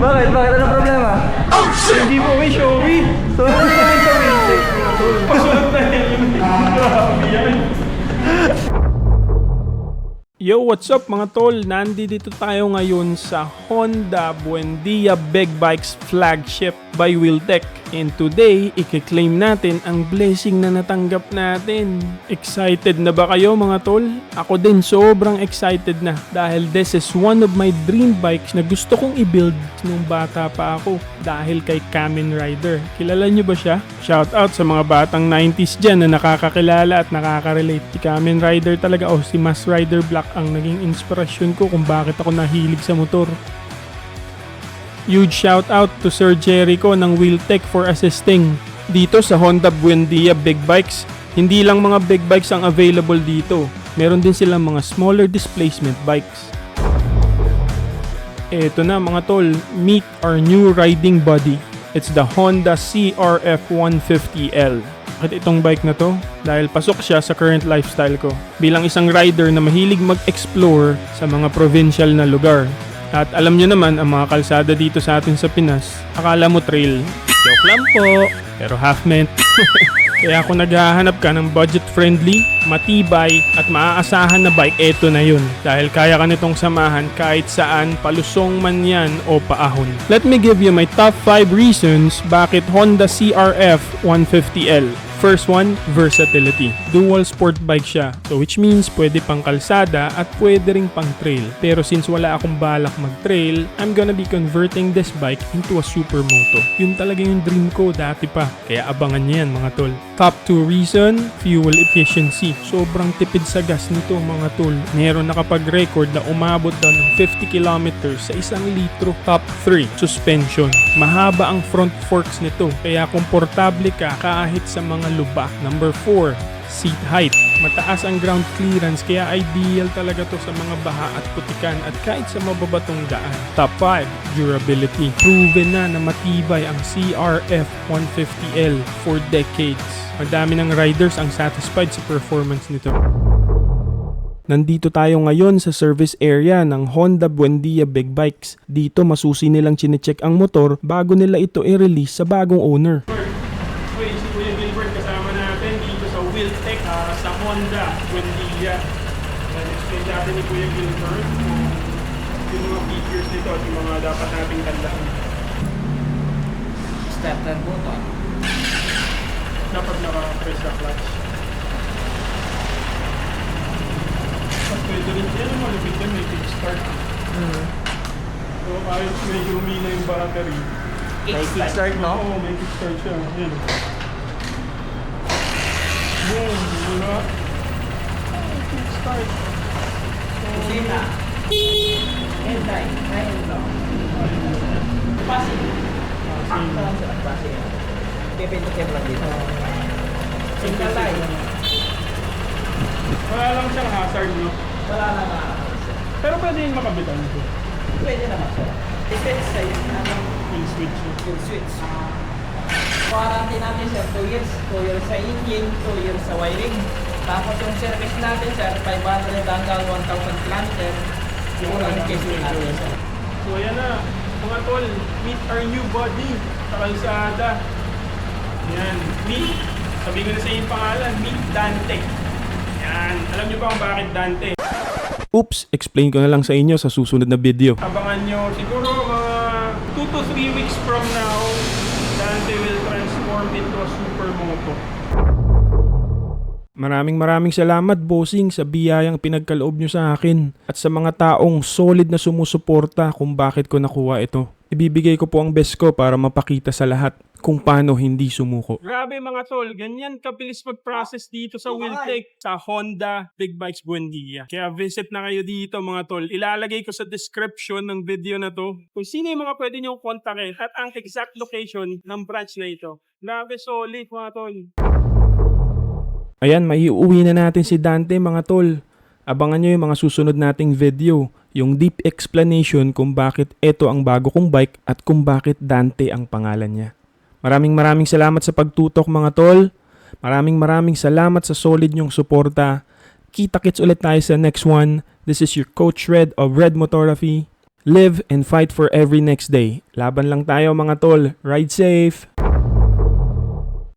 Bakit? Bakit? Anong problema? Oh shit! Hindi po may showy. So, ano naman sa Wheeltech? Pasunod na yun. Grabe yan. Yo, what's up mga tol? Nandito tayo ngayon sa Honda Buendia Big Bikes flagship by Wheeltech. And today, i-claim natin ang blessing na natanggap natin. Excited na ba kayo mga tol? Ako din sobrang excited na dahil this is one of my dream bikes na gusto kong i-build nung bata pa ako dahil kay Kamen Rider. Kilala nyo ba siya? Shout out sa mga batang 90s dyan na nakakakilala at nakaka-relate. Si Kamen Rider talaga o si Mass Rider Black ang naging inspirasyon ko kung bakit ako nahilig sa motor. Huge shout out to Sir Jericho ng Wheeltech for assisting. Dito sa Honda Buendia Big Bikes, hindi lang mga big bikes ang available dito. Meron din silang mga smaller displacement bikes. Eto na mga tol, meet our new riding buddy. It's the Honda CRF 150L. Bakit itong bike na to? Dahil pasok siya sa current lifestyle ko. Bilang isang rider na mahilig mag-explore sa mga provincial na lugar. At alam nyo naman, ang mga kalsada dito sa atin sa Pinas, akala mo trail. Joke lang po, pero half meant. Kaya kung naghahanap ka ng budget-friendly, matibay, at maaasahan na bike, eto na yun. Dahil kaya ka nitong samahan kahit saan, palusong man yan o paahon. Let me give you my top 5 reasons bakit Honda CRF 150L. First one, versatility. Dual sport bike siya. So which means pwede pang kalsada at pwede ring pang trail. Pero since wala akong balak mag-trail, I'm gonna be converting this bike into a supermoto. Yun talaga yung dream ko dati pa. Kaya abangan niyo yan mga tol. Top 2 reason, fuel efficiency. Sobrang tipid sa gas nito mga tol. Meron nakapag-record na umabot daw ng 50 kilometers sa 1 litro. Top 3, suspension. Mahaba ang front forks nito. Kaya komportable ka kahit sa mga lubak. Number 4, seat height. Mataas ang ground clearance kaya ideal talaga to sa mga baha at putikan at kahit sa mababatong daan. Top 5, durability. Proven na matibay ang CRF 150L for decades. Madami ng riders ang satisfied sa performance nito. Nandito tayo ngayon sa service area ng Honda Buendia Big Bikes. Dito masusi nilang chinecheck ang motor bago nila ito i-release sa bagong owner. Wheeltech sa Honda Buendia. Explain natin ni Kuya Gilbert yung mga features nito at yung mga dapat nating tandaan. Starter button. Dapat naka-press sa clutch. Mas pwede rin yan, malupit yan, may kickstart. So kahit medyo humina yung battery. Kickstart, no? Oo, may kickstart siya. Yan. Boom, diba? Kickstart. Kusina. Headlight. Right lang. Passing. Pakta lang sila. Passing. Pipindutin lang dito. Single light. Wala lang siyang hazard, no? Wala na na. Pero pwede yung makabitan ito. Pwede naman siya. Depende sa Full switch. full switch. Warranty natin sir, 2 years. 2 years sa engine, 2 years sa wiring. Tapos yung service natin sir, 500 hanggang 1,000 kilometer. Yung case natin sir. So ayan na, mga tol, meet our new body sa kalsada. Yan, meet. Sabi ko na sa yung pangalan, meet Dante. Yan, alam niyo ba kung bakit Dante? Oops, explain ko na lang sa inyo sa susunod na video. Abangan nyo, siguro mga 2 to 3 weeks from now, Dante will transform into a supermoto. Maraming salamat bossing sa biyayang pinagkaloob nyo sa akin at sa mga taong solid na sumusuporta kung bakit ko nakuha ito. Ibibigay ko po ang best ko para mapakita sa lahat kung paano hindi sumuko. Grabe mga tol, ganyan kabilis mag-process dito sa Wheeltech sa Honda Big Bikes Buendia. Kaya visit na kayo dito mga tol. Ilalagay ko sa description ng video na to kung sino yung mga pwede nyong kontakin at ang exact location ng branch na ito. Grabe solid mga tol. Ayan, maiuwi na natin si Dante mga tol. Abangan nyo yung mga susunod nating video, yung deep explanation kung bakit ito ang bago kong bike at kung bakit Dante ang pangalan niya. Maraming salamat sa pagtutok mga tol. Maraming salamat sa solid nyong suporta. Kita-kits ulit tayo sa next one. This is your Coach Red of Red Motoraphy. Live and fight for every next day. Laban lang tayo mga tol. Ride safe!